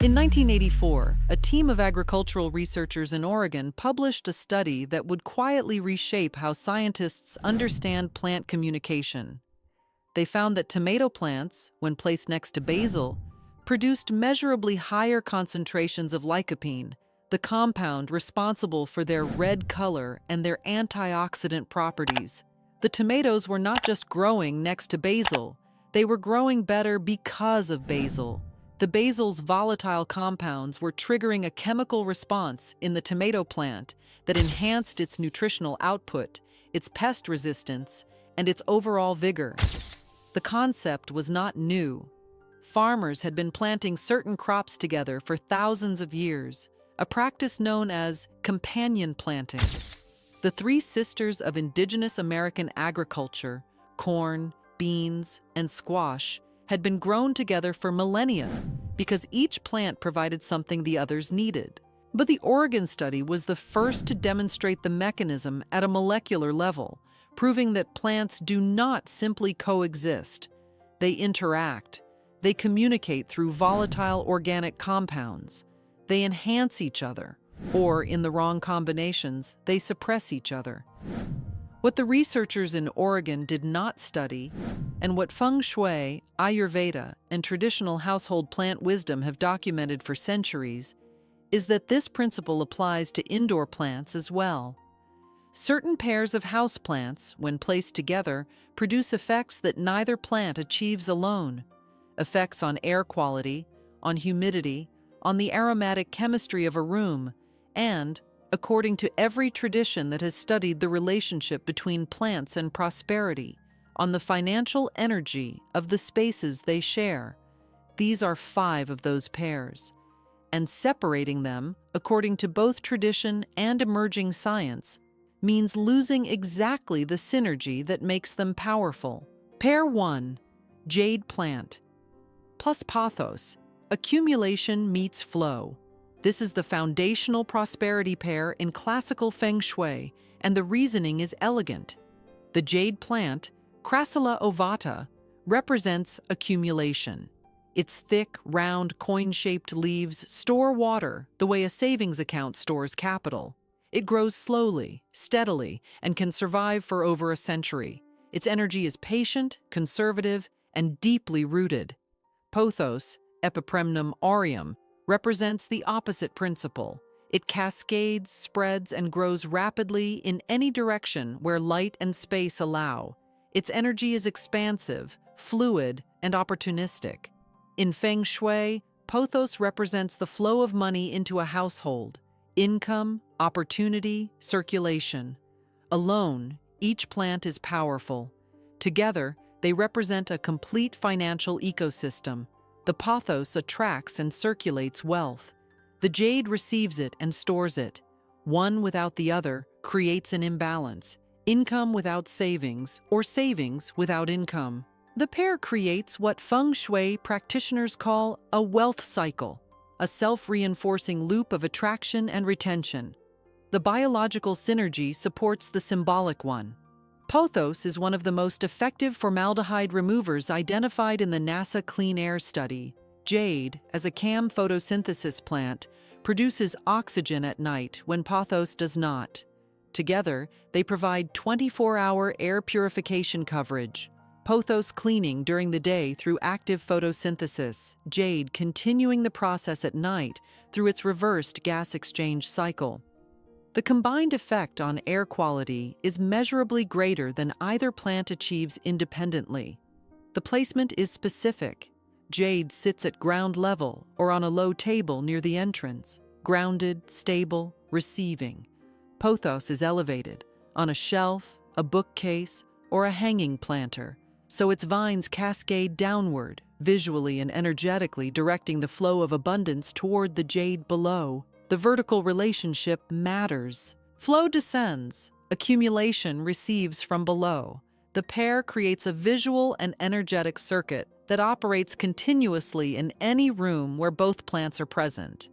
In 1984, a team of agricultural researchers in Oregon published a study that would quietly reshape how scientists understand plant communication. They found that tomato plants, when placed next to basil, produced measurably higher concentrations of lycopene, the compound responsible for their red color and their antioxidant properties. The tomatoes were not just growing next to basil, they were growing better because of basil. The basil's volatile compounds were triggering a chemical response in the tomato plant that enhanced its nutritional output, its pest resistance, and its overall vigor. The concept was not new. Farmers had been planting certain crops together for thousands of years, a practice known as companion planting. The three sisters of indigenous American agriculture, corn, beans, and squash, had been grown together for millennia because each plant provided something the others needed. But the Oregon study was the first to demonstrate the mechanism at a molecular level, proving that plants do not simply coexist. They interact. They communicate through volatile organic compounds. They enhance each other, or in the wrong combinations, they suppress each other. What the researchers in Oregon did not study, and what Feng Shui, Ayurveda, and traditional household plant wisdom have documented for centuries, is that this principle applies to indoor plants as well. Certain pairs of houseplants, when placed together, produce effects that neither plant achieves alone. Effects on air quality, on humidity, on the aromatic chemistry of a room, and, according to every tradition that has studied the relationship between plants and prosperity, on the financial energy of the spaces they share. These are 5 of those pairs. And separating them, according to both tradition and emerging science, means losing exactly the synergy that makes them powerful. Pair 1, Jade plant, plus pothos, accumulation meets flow. This is the foundational prosperity pair in classical Feng Shui, and the reasoning is elegant. The jade plant, Crassula ovata, represents accumulation. Its thick, round, coin-shaped leaves store water the way a savings account stores capital. It grows slowly, steadily, and can survive for over a century. Its energy is patient, conservative, and deeply rooted. Pothos, Epipremnum aureum, represents the opposite principle. It cascades, spreads, and grows rapidly in any direction where light and space allow. Its energy is expansive, fluid, and opportunistic. In Feng Shui, pothos represents the flow of money into a household, income, opportunity, circulation. Alone, each plant is powerful. Together, they represent a complete financial ecosystem. The pothos attracts and circulates wealth. The jade receives it and stores it. One without the other creates an imbalance, income without savings, or savings without income. The pair creates what Feng Shui practitioners call a wealth cycle, a self-reinforcing loop of attraction and retention. The biological synergy supports the symbolic one. Pothos is one of the most effective formaldehyde removers identified in the NASA Clean Air study. Jade, as a CAM photosynthesis plant, produces oxygen at night when pothos does not. Together, they provide 24-hour air purification coverage. Pothos cleaning during the day through active photosynthesis, jade continuing the process at night through its reversed gas exchange cycle. The combined effect on air quality is measurably greater than either plant achieves independently. The placement is specific. Jade sits at ground level or on a low table near the entrance, grounded, stable, receiving. Pothos is elevated, on a shelf, a bookcase, or a hanging planter, so its vines cascade downward, visually and energetically directing the flow of abundance toward the jade below. The vertical relationship matters. Flow descends, accumulation receives from below. The pair creates a visual and energetic circuit that operates continuously in any room where both plants are present.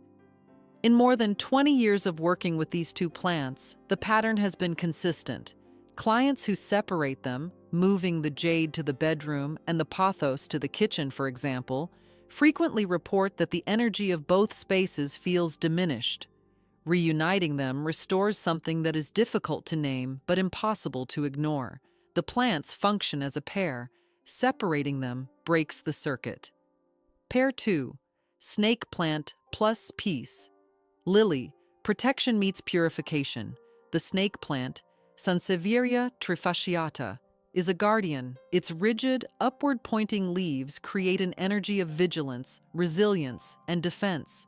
In more than 20 years of working with these two plants, the pattern has been consistent. Clients who separate them, moving the jade to the bedroom and the pothos to the kitchen, for example, frequently report that the energy of both spaces feels diminished. Reuniting them restores something that is difficult to name but impossible to ignore. The plants function as a pair. Separating them breaks the circuit. Pair 2. Snake plant plus peace. Lily, protection meets purification. The snake plant, Sansevieria trifasciata, is a guardian. Its rigid, upward-pointing leaves create an energy of vigilance, resilience, and defense.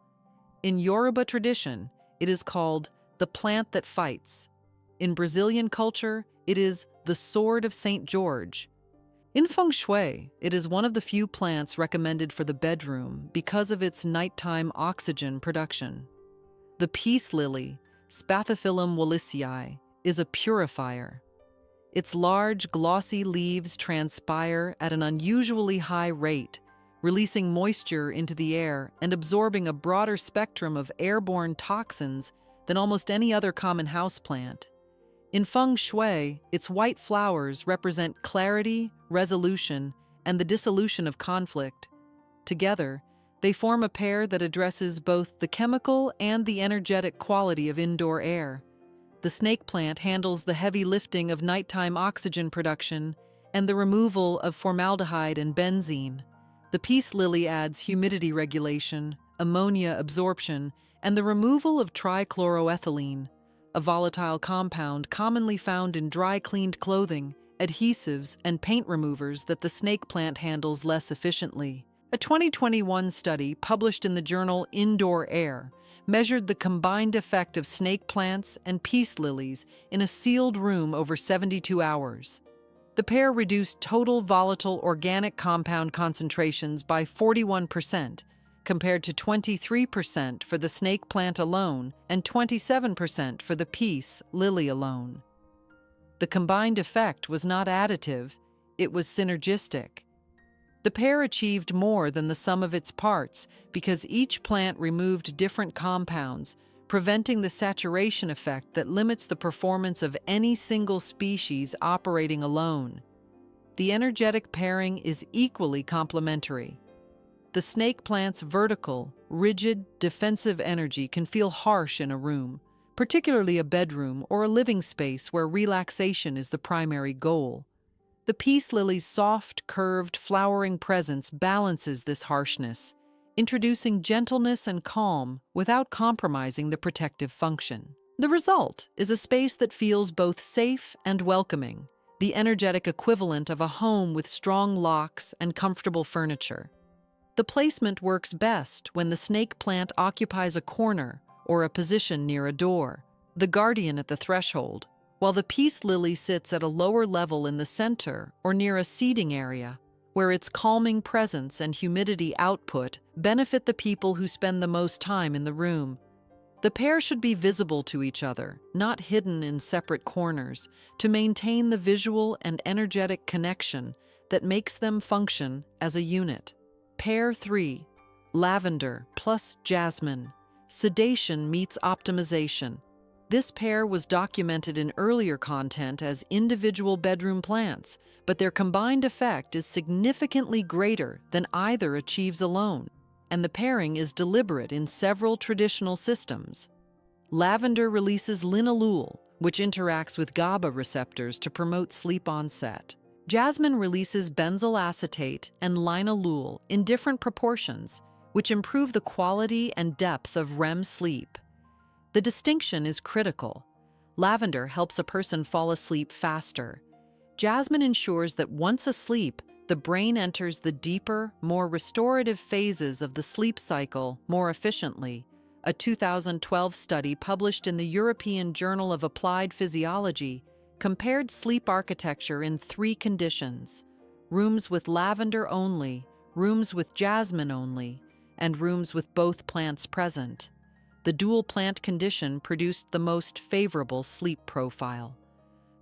In Yoruba tradition, it is called the plant that fights. In Brazilian culture, it is the sword of St. George. In Feng Shui, it is one of the few plants recommended for the bedroom because of its nighttime oxygen production. The peace lily, Spathiphyllum wallisii, is a purifier. Its large, glossy leaves transpire at an unusually high rate, releasing moisture into the air and absorbing a broader spectrum of airborne toxins than almost any other common houseplant. In Feng Shui, its white flowers represent clarity, resolution, and the dissolution of conflict. Together, they form a pair that addresses both the chemical and the energetic quality of indoor air. The snake plant handles the heavy lifting of nighttime oxygen production and the removal of formaldehyde and benzene. The peace lily adds humidity regulation, ammonia absorption, and the removal of trichloroethylene, a volatile compound commonly found in dry-cleaned clothing, adhesives, and paint removers that the snake plant handles less efficiently. A 2021 study published in the journal Indoor Air measured the combined effect of snake plants and peace lilies in a sealed room over 72 hours. The pair reduced total volatile organic compound concentrations by 41%, compared to 23% for the snake plant alone and 27% for the peace lily alone. The combined effect was not additive, it was synergistic. The pair achieved more than the sum of its parts because each plant removed different compounds, preventing the saturation effect that limits the performance of any single species operating alone. The energetic pairing is equally complementary. The snake plant's vertical, rigid, defensive energy can feel harsh in a room, particularly a bedroom or a living space where relaxation is the primary goal. The peace lily's soft, curved, flowering presence balances this harshness, introducing gentleness and calm without compromising the protective function. The result is a space that feels both safe and welcoming, the energetic equivalent of a home with strong locks and comfortable furniture. The placement works best when the snake plant occupies a corner or a position near a door, the guardian at the threshold, while the peace lily sits at a lower level in the center or near a seating area, where its calming presence and humidity output benefit the people who spend the most time in the room. The pair should be visible to each other, not hidden in separate corners, to maintain the visual and energetic connection that makes them function as a unit. Pair 3. Lavender plus jasmine. Sedation meets optimization. This pair was documented in earlier content as individual bedroom plants, but their combined effect is significantly greater than either achieves alone, and the pairing is deliberate in several traditional systems. Lavender releases linalool, which interacts with GABA receptors to promote sleep onset. Jasmine releases benzyl acetate and linalool in different proportions, which improve the quality and depth of REM sleep. The distinction is critical. Lavender helps a person fall asleep faster. Jasmine ensures that once asleep, the brain enters the deeper, more restorative phases of the sleep cycle more efficiently. A 2012 study published in the European Journal of Applied Physiology compared sleep architecture in 3 conditions: rooms with lavender only, rooms with jasmine only, and rooms with both plants present. The dual plant condition produced the most favorable sleep profile.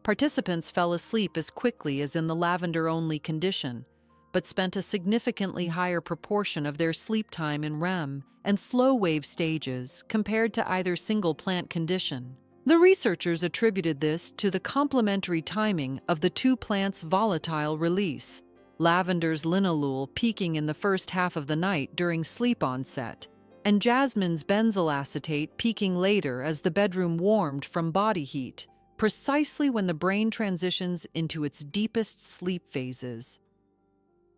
Participants fell asleep as quickly as in the lavender-only condition, but spent a significantly higher proportion of their sleep time in REM and slow-wave stages compared to either single plant condition. The researchers attributed this to the complementary timing of the 2 plants' volatile release. lavender's linalool peaking in the first half of the night during sleep onset, and jasmine's benzyl acetate peaking later as the bedroom warmed from body heat, precisely when the brain transitions into its deepest sleep phases.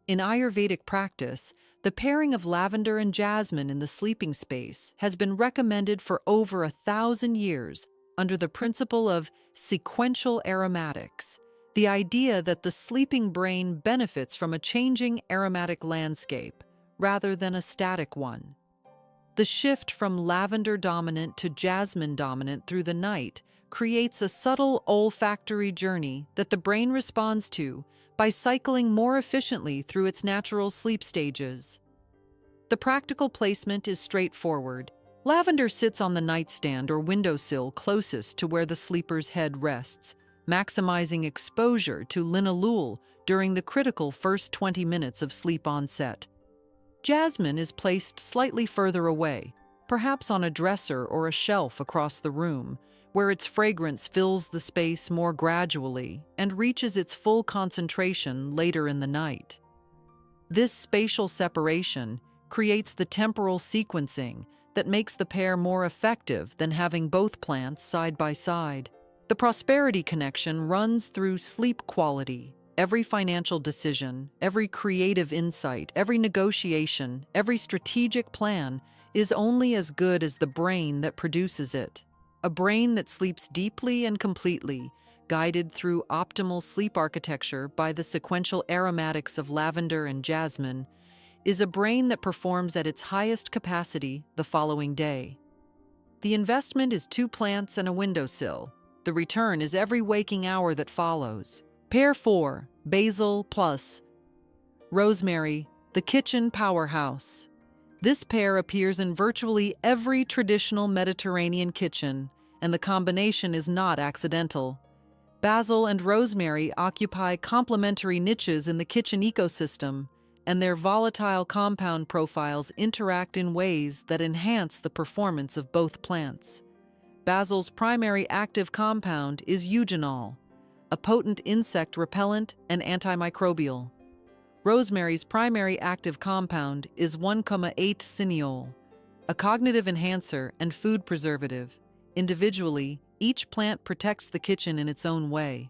In Ayurvedic practice, the pairing of lavender and jasmine in the sleeping space has been recommended for over 1,000 years under the principle of sequential aromatics, the idea that the sleeping brain benefits from a changing aromatic landscape rather than a static one. The shift from lavender dominant to jasmine dominant through the night creates a subtle olfactory journey that the brain responds to by cycling more efficiently through its natural sleep stages. The practical placement is straightforward. Lavender sits on the nightstand or windowsill closest to where the sleeper's head rests, maximizing exposure to linalool during the critical first 20 minutes of sleep onset. Jasmine is placed slightly further away, perhaps on a dresser or a shelf across the room, where its fragrance fills the space more gradually and reaches its full concentration later in the night. This spatial separation creates the temporal sequencing that makes the pair more effective than having both plants side by side. The prosperity connection runs through sleep quality. Every financial decision, every creative insight, every negotiation, every strategic plan is only as good as the brain that produces it. A brain that sleeps deeply and completely, guided through optimal sleep architecture by the sequential aromatics of lavender and jasmine, is a brain that performs at its highest capacity the following day. The investment is 2 plants and a windowsill. The return is every waking hour that follows. Pair 4, basil plus rosemary, the kitchen powerhouse. This pair appears in virtually every traditional Mediterranean kitchen, and the combination is not accidental. Basil and rosemary occupy complementary niches in the kitchen ecosystem, and their volatile compound profiles interact in ways that enhance the performance of both plants. Basil's primary active compound is eugenol, a potent insect repellent and antimicrobial. Rosemary's primary active compound is 1,8-cineol, a cognitive enhancer and food preservative. Individually, each plant protects the kitchen in its own way.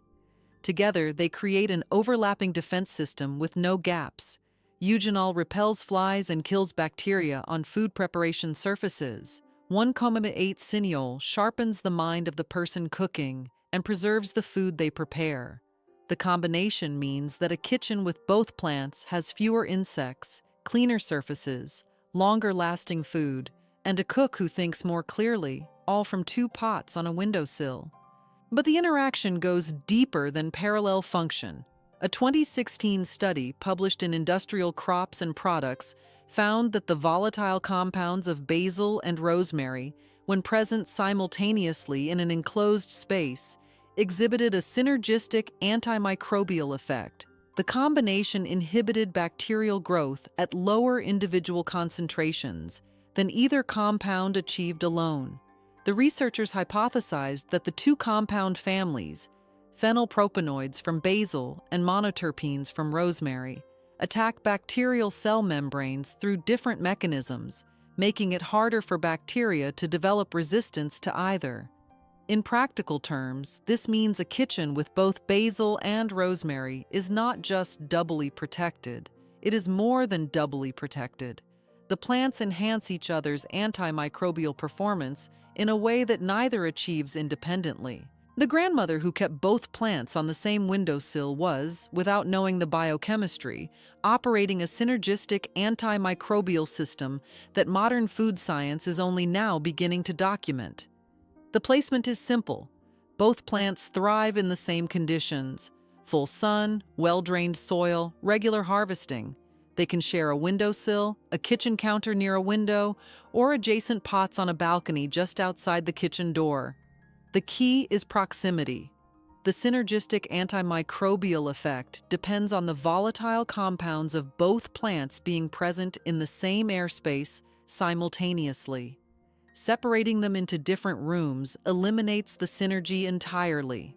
Together, they create an overlapping defense system with no gaps. Eugenol repels flies and kills bacteria on food preparation surfaces. 1,8-cineol sharpens the mind of the person cooking and preserves the food they prepare. The combination means that a kitchen with both plants has fewer insects, cleaner surfaces, longer-lasting food, and a cook who thinks more clearly, all from 2 pots on a windowsill. But the interaction goes deeper than parallel function. A 2016 study published in Industrial Crops and Products found that the volatile compounds of basil and rosemary, when present simultaneously in an enclosed space, exhibited a synergistic antimicrobial effect. The combination inhibited bacterial growth at lower individual concentrations than either compound achieved alone. The researchers hypothesized that the 2 compound families, phenylpropanoids from basil and monoterpenes from rosemary, attack bacterial cell membranes through different mechanisms, making it harder for bacteria to develop resistance to either. In practical terms, this means a kitchen with both basil and rosemary is not just doubly protected, it is more than doubly protected. The plants enhance each other's antimicrobial performance in a way that neither achieves independently. The grandmother who kept both plants on the same windowsill was, without knowing the biochemistry, operating a synergistic antimicrobial system that modern food science is only now beginning to document. The placement is simple. Both plants thrive in the same conditions: full sun, well-drained soil, regular harvesting. They can share a windowsill, a kitchen counter near a window, or adjacent pots on a balcony just outside the kitchen door. The key is proximity. The synergistic antimicrobial effect depends on the volatile compounds of both plants being present in the same airspace simultaneously. Separating them into different rooms eliminates the synergy entirely.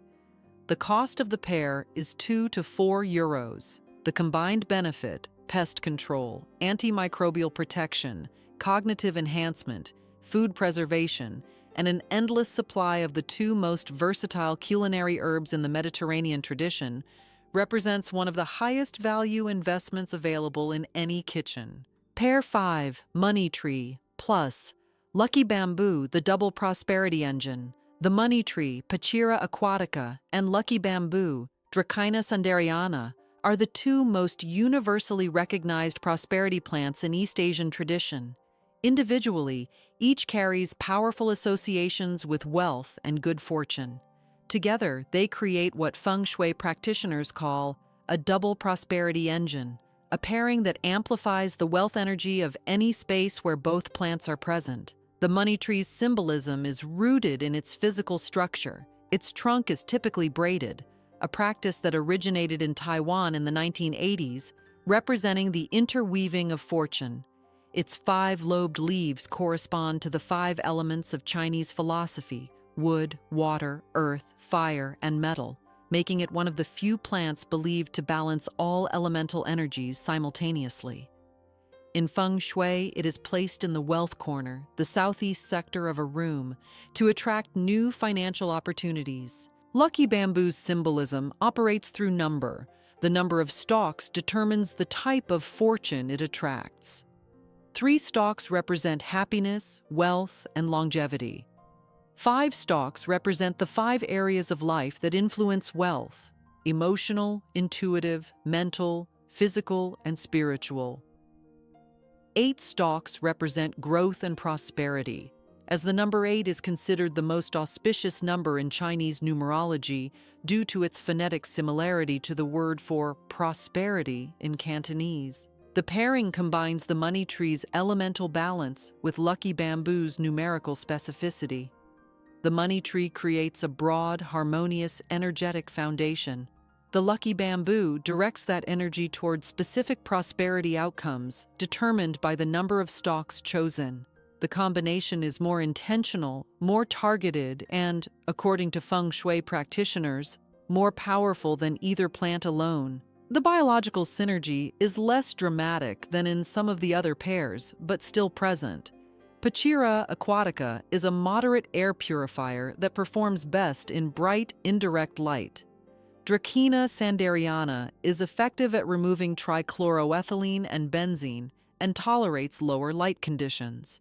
The cost of the pair is 2 to 4 euros. The combined benefit, pest control, antimicrobial protection, cognitive enhancement, food preservation, and an endless supply of the two most versatile culinary herbs in the Mediterranean tradition, represents one of the highest value investments available in any kitchen. Pair 5, Money Tree, plus Lucky Bamboo, the double prosperity engine. The Money Tree, Pachira aquatica, and Lucky Bamboo, Dracaena sundariana, are the two most universally recognized prosperity plants in East Asian tradition. Individually, each carries powerful associations with wealth and good fortune. Together, they create what Feng Shui practitioners call a double prosperity engine, a pairing that amplifies the wealth energy of any space where both plants are present. The money tree's symbolism is rooted in its physical structure. Its trunk is typically braided, a practice that originated in Taiwan in the 1980s, representing the interweaving of fortune. Its 5-lobed leaves correspond to the 5 elements of Chinese philosophy: wood, water, earth, fire, and metal, making it one of the few plants believed to balance all elemental energies simultaneously. In Feng Shui, it is placed in the wealth corner, the southeast sector of a room, to attract new financial opportunities. Lucky Bamboo's symbolism operates through number. The number of stalks determines the type of fortune it attracts. 3 stalks represent happiness, wealth, and longevity. 5 stalks represent the 5 areas of life that influence wealth: emotional, intuitive, mental, physical, and spiritual. 8 stalks represent growth and prosperity, as the number 8 is considered the most auspicious number in Chinese numerology due to its phonetic similarity to the word for prosperity in Cantonese. The pairing combines the money tree's elemental balance with Lucky Bamboo's numerical specificity. The money tree creates a broad, harmonious, energetic foundation. The Lucky Bamboo directs that energy towards specific prosperity outcomes determined by the number of stalks chosen. The combination is more intentional, more targeted, and, according to Feng Shui practitioners, more powerful than either plant alone. The biological synergy is less dramatic than in some of the other pairs, but still present. Pachira aquatica is a moderate air purifier that performs best in bright, indirect light. Dracaena sundariana is effective at removing trichloroethylene and benzene and tolerates lower light conditions.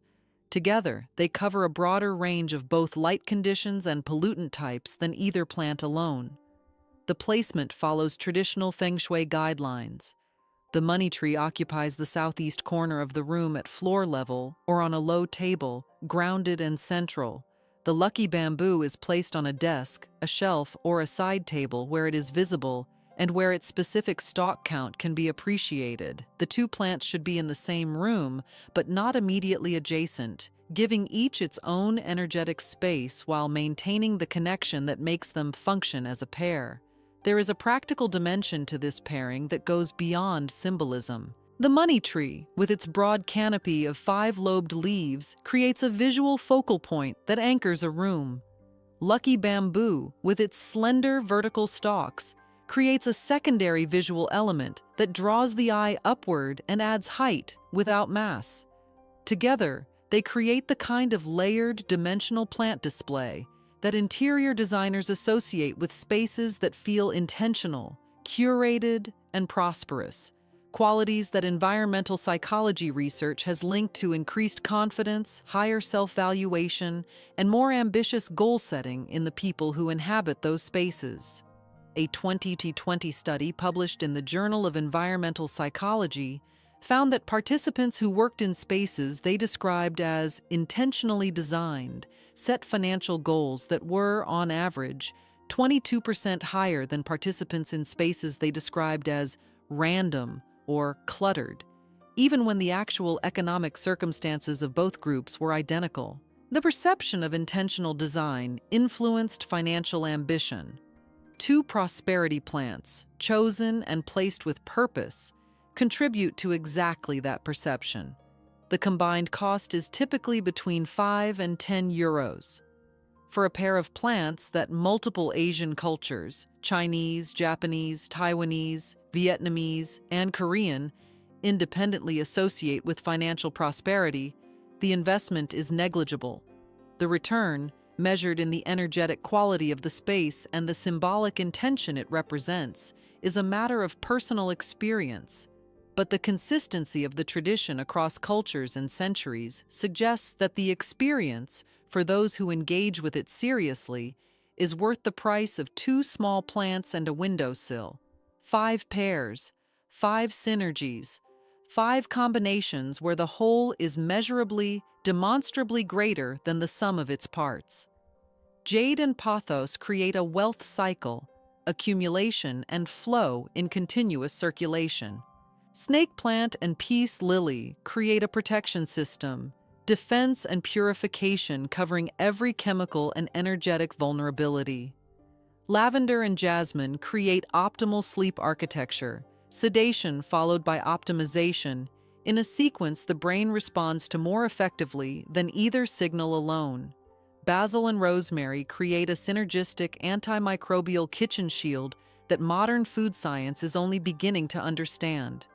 Together, they cover a broader range of both light conditions and pollutant types than either plant alone. The placement follows traditional Feng Shui guidelines. The money tree occupies the southeast corner of the room at floor level or on a low table, grounded and central. The Lucky Bamboo is placed on a desk, a shelf, or a side table where it is visible and where its specific stalk count can be appreciated. The 2 plants should be in the same room, but not immediately adjacent, giving each its own energetic space while maintaining the connection that makes them function as a pair. There is a practical dimension to this pairing that goes beyond symbolism. The money tree, with its broad canopy of 5-lobed leaves, creates a visual focal point that anchors a room. Lucky Bamboo, with its slender vertical stalks, creates a secondary visual element that draws the eye upward and adds height without mass. Together, they create the kind of layered, dimensional plant display that interior designers associate with spaces that feel intentional, curated, and prosperous. Qualities that environmental psychology research has linked to increased confidence, higher self-valuation, and more ambitious goal setting in the people who inhabit those spaces. A 2020 study published in the Journal of Environmental Psychology found that participants who worked in spaces they described as intentionally designed set financial goals that were, on average, 22% higher than participants in spaces they described as random or cluttered, even when the actual economic circumstances of both groups were identical. The perception of intentional design influenced financial ambition. 2 prosperity plants, chosen and placed with purpose, contribute to exactly that perception. The combined cost is typically between 5 and 10 euros. for a pair of plants that multiple Asian cultures, Chinese, Japanese, Taiwanese, Vietnamese, and Korean, independently associate with financial prosperity, the investment is negligible. The return, measured in the energetic quality of the space and the symbolic intention it represents, is a matter of personal experience. But the consistency of the tradition across cultures and centuries suggests that the experience, for those who engage with it seriously, is worth the price of 2 small plants and a windowsill, 5 pairs, 5 synergies, 5 combinations where the whole is measurably, demonstrably greater than the sum of its parts. Jade and pothos create a wealth cycle, accumulation and flow in continuous circulation. Snake plant and peace lily create a protection system, defense and purification covering every chemical and energetic vulnerability. Lavender and jasmine create optimal sleep architecture, sedation followed by optimization. In a sequence the brain responds to more effectively than either signal alone. Basil and rosemary create a synergistic antimicrobial kitchen shield that modern food science is only beginning to understand.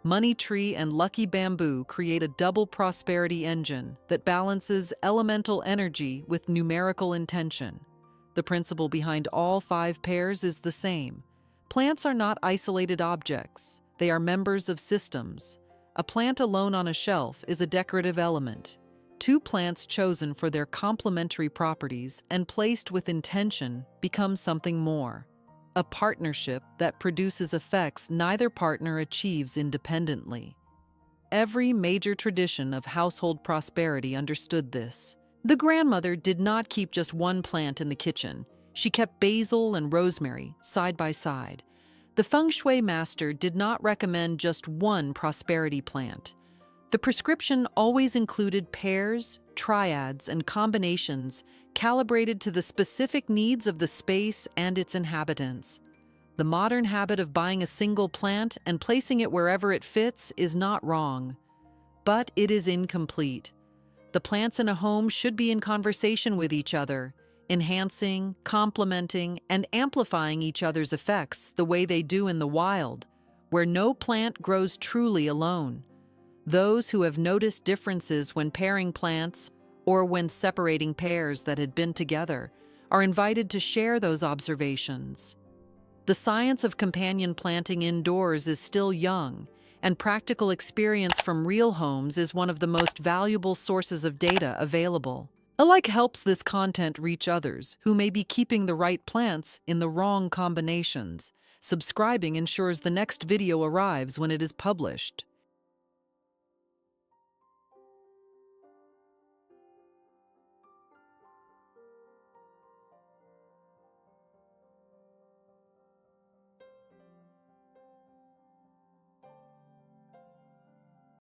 Money tree and lucky bamboo create a double prosperity engine that balances elemental energy with numerical intention. The principle behind all 5 pairs is the same. Plants are not isolated objects. They are members of systems. A plant alone on a shelf is a decorative element. 2 plants chosen for their complementary properties and placed with intention become something more. A partnership that produces effects neither partner achieves independently. Every major tradition of household prosperity understood this. The grandmother did not keep just one plant in the kitchen. She kept basil and rosemary side by side. The Feng Shui master did not recommend just one prosperity plant. The prescription always included pairs, triads, and combinations calibrated to the specific needs of the space and its inhabitants. The modern habit of buying a single plant and placing it wherever it fits is not wrong, but it is incomplete. The plants in a home should be in conversation with each other, enhancing, complementing, and amplifying each other's effects the way they do in the wild, where no plant grows truly alone. Those who have noticed differences when pairing plants or when separating pairs that had been together are invited to share those observations. The science of companion planting indoors is still young, and practical experience from real homes is one of the most valuable sources of data available. Alike helps this content reach others who may be keeping the right plants in the wrong combinations. Subscribing ensures the next video arrives when it is published.